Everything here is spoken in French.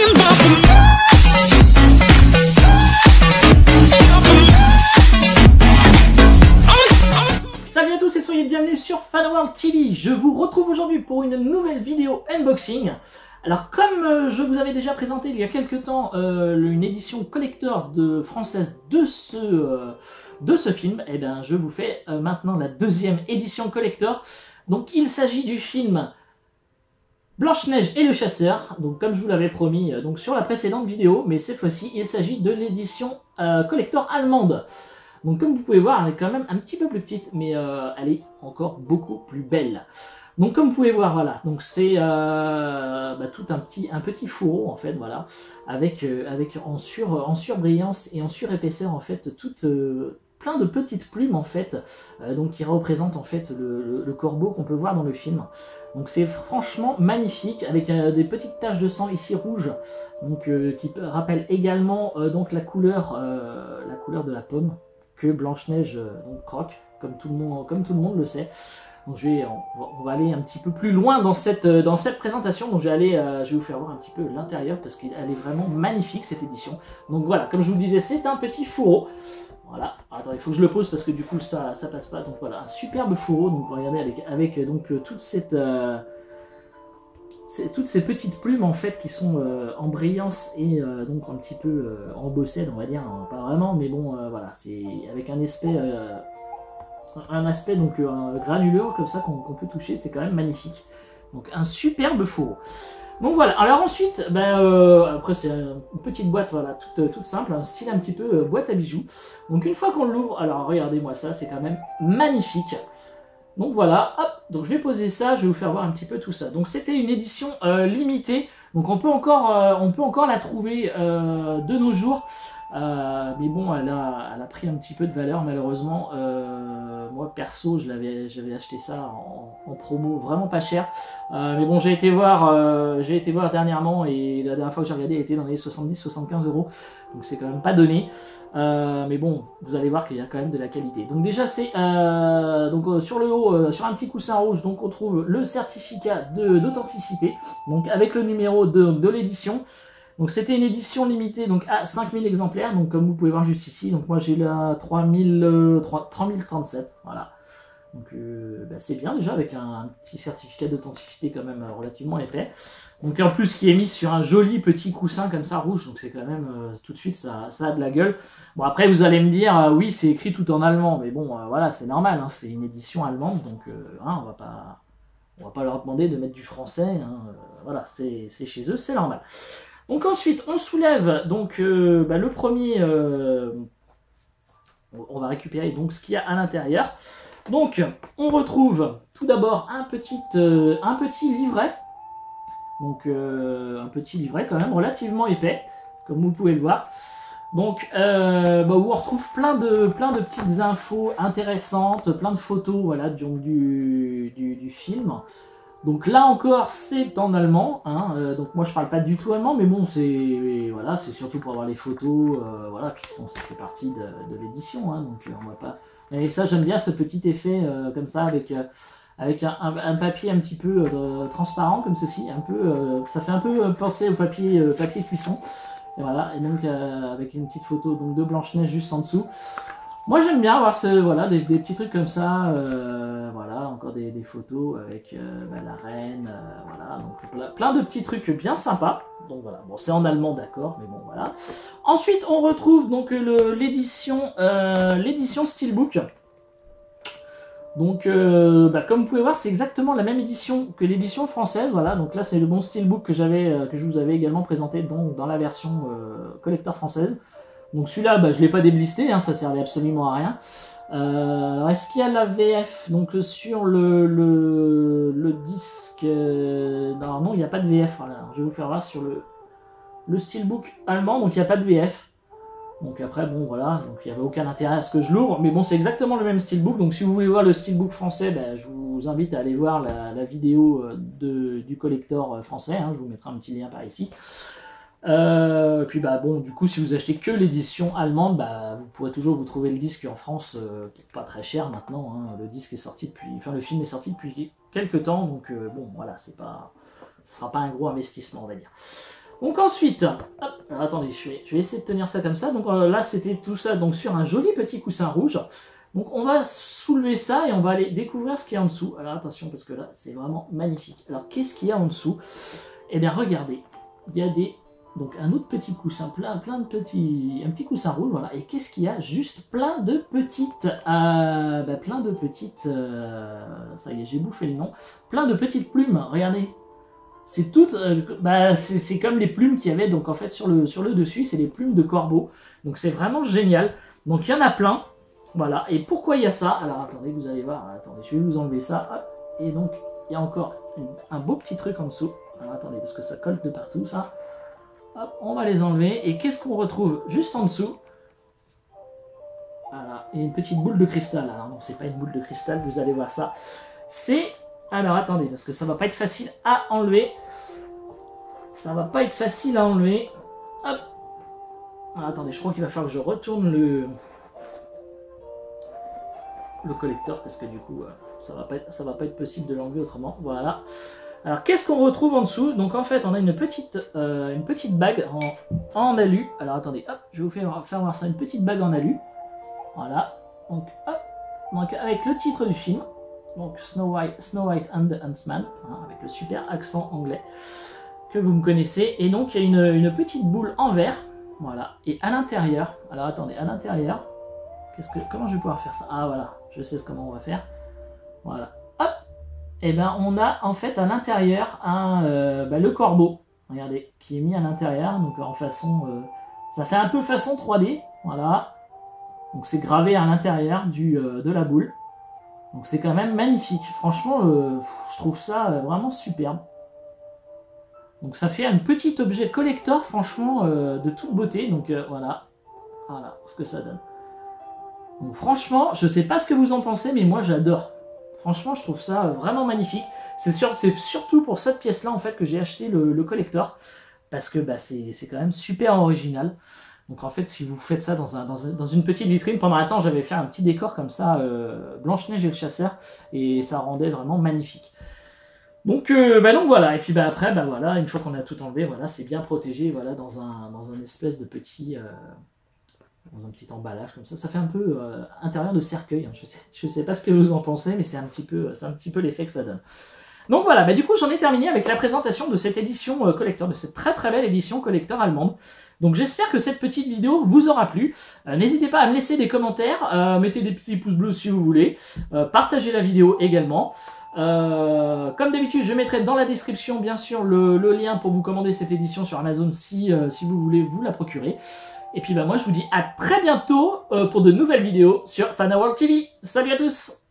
Salut à tous et soyez bienvenus sur Fanworld TV. Je vous retrouve aujourd'hui pour une nouvelle vidéo unboxing. Alors comme je vous avais déjà présenté il y a quelques temps une édition collector française de ce film, et bien je vous fais maintenant la deuxième édition collector. Donc il s'agit du film Blanche-Neige et le Chasseur, donc comme je vous l'avais promis donc sur la précédente vidéo, mais cette fois-ci il s'agit de l'édition collector allemande. Donc comme vous pouvez voir, elle est quand même un petit peu plus petite, mais elle est encore beaucoup plus belle. Donc comme vous pouvez voir, voilà, donc c'est tout un petit fourreau en fait, voilà, avec en surbrillance et en surépaisseur en fait, plein de petites plumes en fait, donc qui représentent en fait le corbeau qu'on peut voir dans le film. Donc c'est franchement magnifique, avec des petites taches de sang ici rouges, donc qui rappellent également donc la couleur de la pomme que Blanche-Neige croque, comme tout le monde le sait. Donc on va aller un petit peu plus loin dans cette présentation. Donc je vais vous faire voir un petit peu l'intérieur parce qu'elle est vraiment magnifique cette édition. Donc voilà, comme je vous le disais, c'est un petit fourreau. Voilà, attends, il faut que je le pose parce que du coup ça passe pas. Donc voilà, un superbe fourreau. Donc regardez avec donc toutes ces petites plumes en fait qui sont en brillance et donc un petit peu embossées, on va dire, hein, pas vraiment, mais bon voilà, c'est avec un aspect donc granuleux comme ça qu'on peut toucher, c'est quand même magnifique. Donc un superbe fourreau. Donc voilà, alors ensuite, après c'est une petite boîte, voilà, toute simple, un style un petit peu boîte à bijoux. Donc une fois qu'on l'ouvre, alors regardez-moi ça, c'est quand même magnifique. Donc voilà, hop, donc je vais poser ça, je vais vous faire voir un petit peu tout ça. Donc c'était une édition limitée, donc on peut encore la trouver de nos jours. Mais bon, elle a pris un petit peu de valeur malheureusement. Moi perso, j'avais acheté ça en promo vraiment pas cher. Mais bon, j'ai été voir dernièrement, et la dernière fois que j'ai regardé, elle était dans les 70-75 €. Donc c'est quand même pas donné. Mais bon, vous allez voir qu'il y a quand même de la qualité. Donc déjà c'est sur le haut, sur un petit coussin rouge, donc on trouve le certificat d'authenticité, donc avec le numéro de l'édition. Donc c'était une édition limitée donc à 5000 exemplaires, donc comme vous pouvez voir juste ici. Donc moi j'ai la 3037, voilà. Donc c'est bien déjà, avec un petit certificat d'authenticité quand même relativement épais. Donc en plus qui est mis sur un joli petit coussin comme ça rouge, donc c'est quand même tout de suite ça a de la gueule. Bon après vous allez me dire oui c'est écrit tout en allemand, mais bon voilà c'est normal, hein, c'est une édition allemande, donc on va pas leur demander de mettre du français, hein, voilà c'est chez eux, c'est normal. Donc ensuite on soulève donc le premier, on va récupérer donc ce qu'il y a à l'intérieur. Donc on retrouve tout d'abord un petit livret. Donc un petit livret quand même relativement épais, comme vous pouvez le voir. Donc où on retrouve plein de petites infos intéressantes, plein de photos, voilà, du film. Donc là encore c'est en allemand, hein, donc moi je parle pas du tout allemand, mais bon c'est surtout pour avoir les photos, voilà, puisqu'on ça fait partie de l'édition, hein, donc on va pas. Et ça j'aime bien ce petit effet comme ça avec un papier un petit peu transparent comme ceci, un peu, ça fait un peu penser au papier cuisson. Et voilà, et donc avec une petite photo donc de Blanche-Neige juste en dessous. Moi j'aime bien avoir des petits trucs comme ça, voilà, encore des photos avec la reine, voilà, donc plein de petits trucs bien sympas. Donc voilà, bon c'est en allemand d'accord, mais bon voilà. Ensuite on retrouve donc l'édition Steelbook. Donc comme vous pouvez voir, c'est exactement la même édition que l'édition française, voilà. Donc là c'est le bon Steelbook que je vous avais également présenté dans la version collector française. Donc celui-là je ne l'ai pas déblisté, hein, ça servait absolument à rien. Alors est-ce qu'il y a la VF donc sur le disque, non il n'y a pas de VF, voilà. Alors, je vais vous faire voir sur le Steelbook allemand, donc il n'y a pas de VF. Donc après bon voilà, donc il n'y avait aucun intérêt à ce que je l'ouvre, mais bon c'est exactement le même Steelbook. Donc si vous voulez voir le Steelbook français, je vous invite à aller voir la vidéo du collector français, hein, je vous mettrai un petit lien par ici. Puis bon du coup si vous achetez que l'édition allemande, vous pourrez toujours vous trouver le disque en France pas très cher maintenant, hein. Le disque est sorti depuis, le film est sorti depuis quelques temps, donc bon voilà, ce sera pas un gros investissement on va dire. Donc ensuite, hop, alors attendez, je vais essayer de tenir ça comme ça. Donc là, c'était tout ça donc sur un joli petit coussin rouge. Donc on va soulever ça et on va aller découvrir ce qu'il y a en dessous. Alors attention, parce que là, c'est vraiment magnifique. Alors qu'est-ce qu'il y a en dessous? Eh bien, regardez, il y a donc un autre petit coussin, plein de petits, un petit coussin rouge, voilà. Et qu'est-ce qu'il y a? Juste plein de petites, ça y est, j'ai bouffé le nom, plein de petites plumes. Regardez, c'est toutes, c'est comme les plumes qu'il y avait donc en fait sur le dessus, c'est les plumes de corbeau. Donc c'est vraiment génial. Donc il y en a plein, voilà. Et pourquoi il y a ça? Alors attendez, vous allez voir. Attendez, je vais vous enlever ça. Hop. Et donc il y a encore un beau petit truc en dessous. Alors attendez, parce que ça colle de partout, ça. Hop, on va les enlever. Et qu'est-ce qu'on retrouve juste en dessous? Voilà, il y a une petite boule de cristal. Alors non, c'est pas une boule de cristal, vous allez voir ça. C'est... Alors attendez, parce que ça va pas être facile à enlever. Ça va pas être facile à enlever. Hop. Alors, attendez, je crois qu'il va falloir que je retourne le collecteur, parce que du coup, ça va pas être possible de l'enlever autrement. Voilà. Alors, qu'est-ce qu'on retrouve en dessous? Donc, en fait, on a une petite bague en alu. Alors, attendez, hop, je vais vous faire voir ça, une petite bague en alu. Voilà. Donc, hop. Donc, avec le titre du film. Donc, Snow White and the Huntsman. Hein, avec le super accent anglais que vous me connaissez. Et donc, il y a une petite boule en verre. Voilà. Et à l'intérieur, alors, attendez, à l'intérieur, comment je vais pouvoir faire ça? Ah, voilà, je sais comment on va faire. Voilà. Hop. Et bien on a en fait à l'intérieur le corbeau, regardez, qui est mis à l'intérieur, donc en façon, ça fait un peu façon 3D, voilà, donc c'est gravé à l'intérieur de la boule, donc c'est quand même magnifique, franchement, je trouve ça vraiment superbe. Donc ça fait un petit objet collector, franchement, de toute beauté, donc voilà ce que ça donne. Donc franchement, je sais pas ce que vous en pensez, mais moi j'adore. Franchement, je trouve ça vraiment magnifique. C'est surtout pour cette pièce-là en fait que j'ai acheté le collector. Parce que c'est quand même super original. Donc en fait, si vous faites ça dans une petite vitrine, pendant un temps j'avais fait un petit décor comme ça, Blanche-Neige et le chasseur. Et ça rendait vraiment magnifique. Donc voilà, et puis après, voilà, une fois qu'on a tout enlevé, voilà, c'est bien protégé, voilà, dans un espèce de petit... dans un petit emballage comme ça, ça fait un peu intérieur de cercueil, hein. Je sais pas ce que vous en pensez, mais c'est un petit peu l'effet que ça donne. Donc voilà, du coup j'en ai terminé avec la présentation de cette édition collector, de cette très très belle édition collector allemande. Donc j'espère que cette petite vidéo vous aura plu. N'hésitez pas à me laisser des commentaires, mettez des petits pouces bleus si vous voulez, partagez la vidéo également. Comme d'habitude, je mettrai dans la description bien sûr le lien pour vous commander cette édition sur Amazon si vous voulez vous la procurer. Et puis moi je vous dis à très bientôt pour de nouvelles vidéos sur Fanaworld TV. Salut à tous!